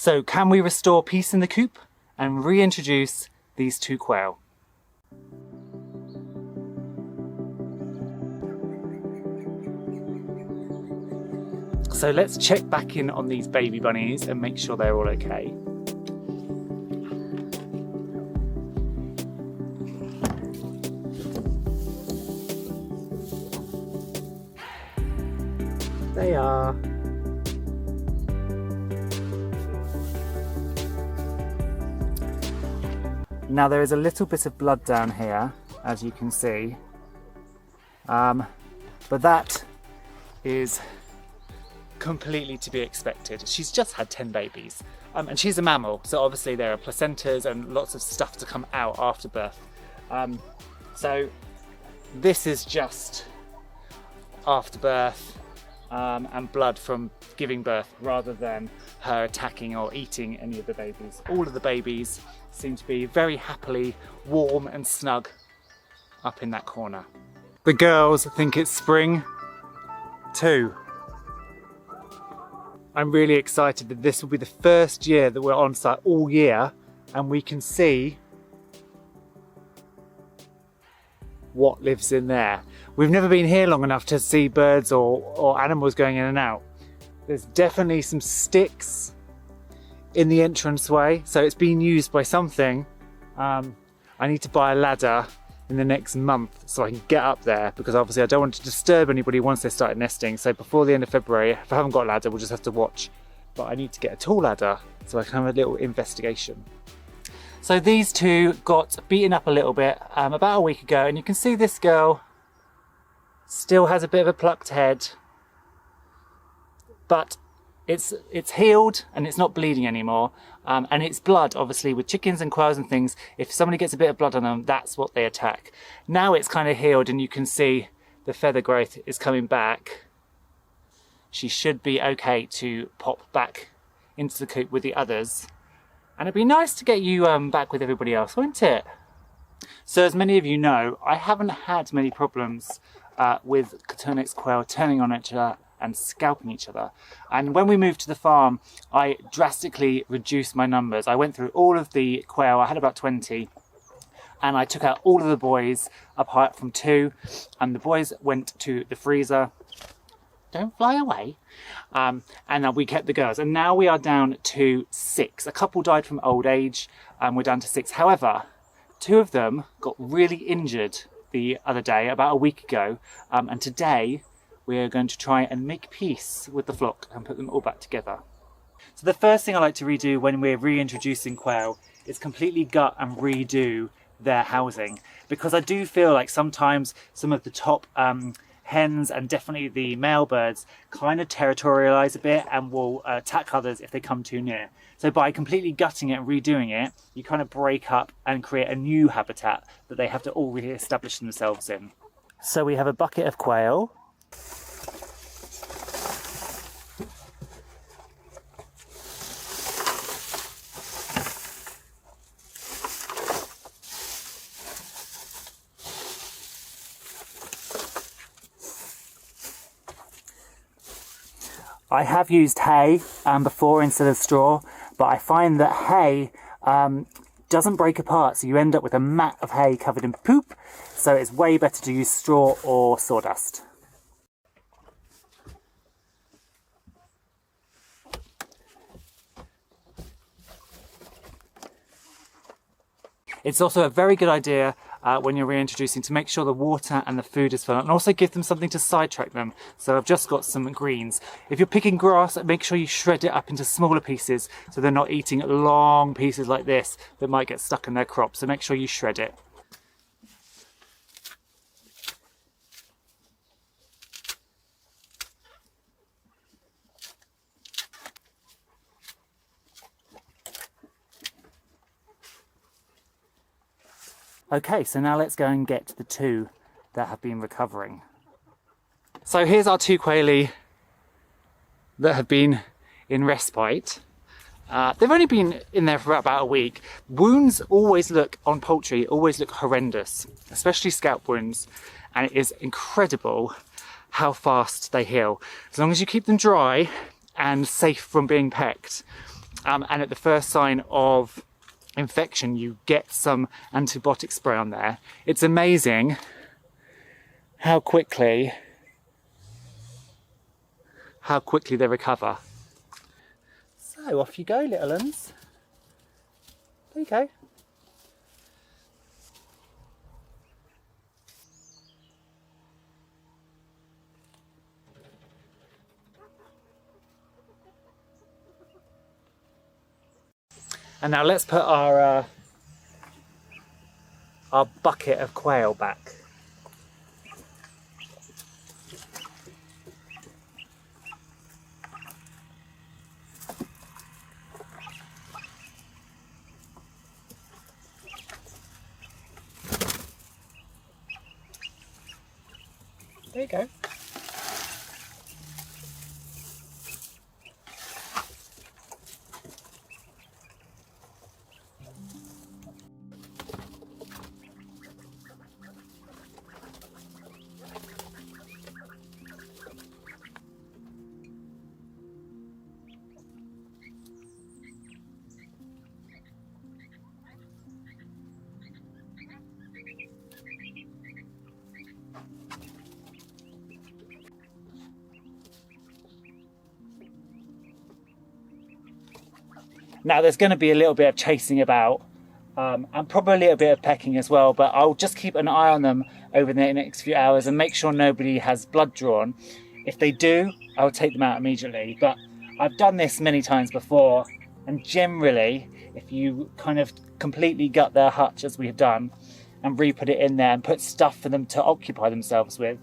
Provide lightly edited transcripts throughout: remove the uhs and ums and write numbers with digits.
So can we restore peace in the coop and reintroduce these two quail? So let's check back in on these baby bunnies and make sure they're all okay. They are. Now there is a little bit of blood down here, as you can see, but that is completely to be expected. She's just had 10 babies, and she's a mammal, so obviously there are placentas and lots of stuff to come out after birth. So this is just after birth and blood from giving birth, rather than her attacking or eating any of the babies. All of the babies seem to be very happily warm and snug up in that corner. The girls think it's spring too. I'm really excited that this will be the first year that we're on site all year and we can see what lives in there. We've never been here long enough to see birds or animals going in and out. There's definitely some sticks in the entranceway, so it's being used by something. I need to buy a ladder in the next month so I can get up there, because obviously I don't want to disturb anybody once they start nesting. So before the end of February, if I haven't got a ladder, we'll just have to watch. But I need to get a tall ladder so I can have a little investigation. So these two got beaten up a little bit about a week ago, and you can see this girl still has a bit of a plucked head, but it's healed and it's not bleeding anymore. And it's blood, obviously, with chickens and quails and things. If somebody gets a bit of blood on them, that's what they attack. Now it's kind of healed and you can see the feather growth is coming back. She should be okay to pop back into the coop with the others. And it'd be nice to get you back with everybody else, wouldn't it? So as many of you know, I haven't had many problems with Coturnix quail turning on each other and scalping each other. And when we moved to the farm, I drastically reduced my numbers. I went through all of the quail, I had about 20, and I took out all of the boys apart from 2, and the boys went to the freezer. Don't fly away. And then we kept the girls, and now we are down to 6. A couple died from old age, and we're down to 6. However, 2 of them got really injured the other day, about a week ago, and today we are going to try and make peace with the flock and put them all back together. So the first thing I like to redo when we're reintroducing quail is completely gut and redo their housing, because I do feel like sometimes some of the top hens and definitely the male birds kind of territorialize a bit and will attack others if they come too near. So by completely gutting it and redoing it, you kind of break up and create a new habitat that they have to all re-establish themselves in. So we have a bucket of quail. I have used hay before instead of straw, but I find that hay doesn't break apart, so you end up with a mat of hay covered in poop, so it's way better to use straw or sawdust. It's also a very good idea when you're reintroducing to make sure the water and the food is full, and also give them something to sidetrack them. So I've just got some greens. If you're picking grass, make sure you shred it up into smaller pieces so they're not eating long pieces like this that might get stuck in their crop. So make sure you shred it. Okay, so now let's go and get the 2 that have been recovering. So here's our 2 quaili that have been in respite. They've only been in there for about a week. Wounds always look, on poultry, always look horrendous, especially scalp wounds. And it is incredible how fast they heal. As long as you keep them dry and safe from being pecked, and at the first sign of infection you get some antibiotic spray on there. It's amazing how quickly they recover. So off you go, little uns. There you go. And now let's put our bucket of quail back. There you go. Now there's going to be a little bit of chasing about and probably a little bit of pecking as well, but I'll just keep an eye on them over the next few hours and make sure nobody has blood drawn. If they do, I'll take them out immediately, but I've done this many times before, and generally if you kind of completely gut their hutch as we have done and re-put it in there and put stuff for them to occupy themselves with,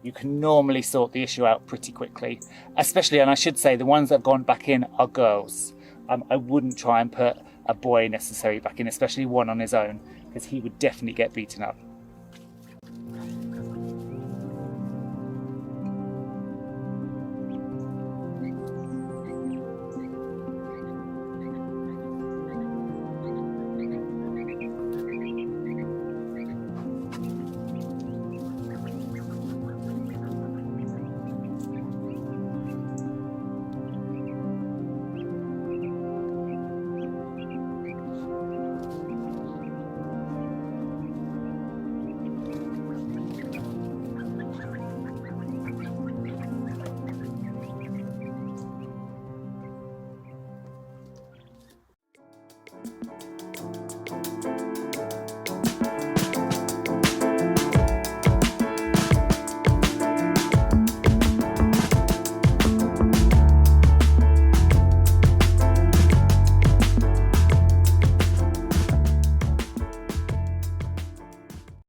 you can normally sort the issue out pretty quickly. Especially, and I should say, the ones that have gone back in are girls. I wouldn't try and put a boy necessarily back in, especially one on his own, because he would definitely get beaten up.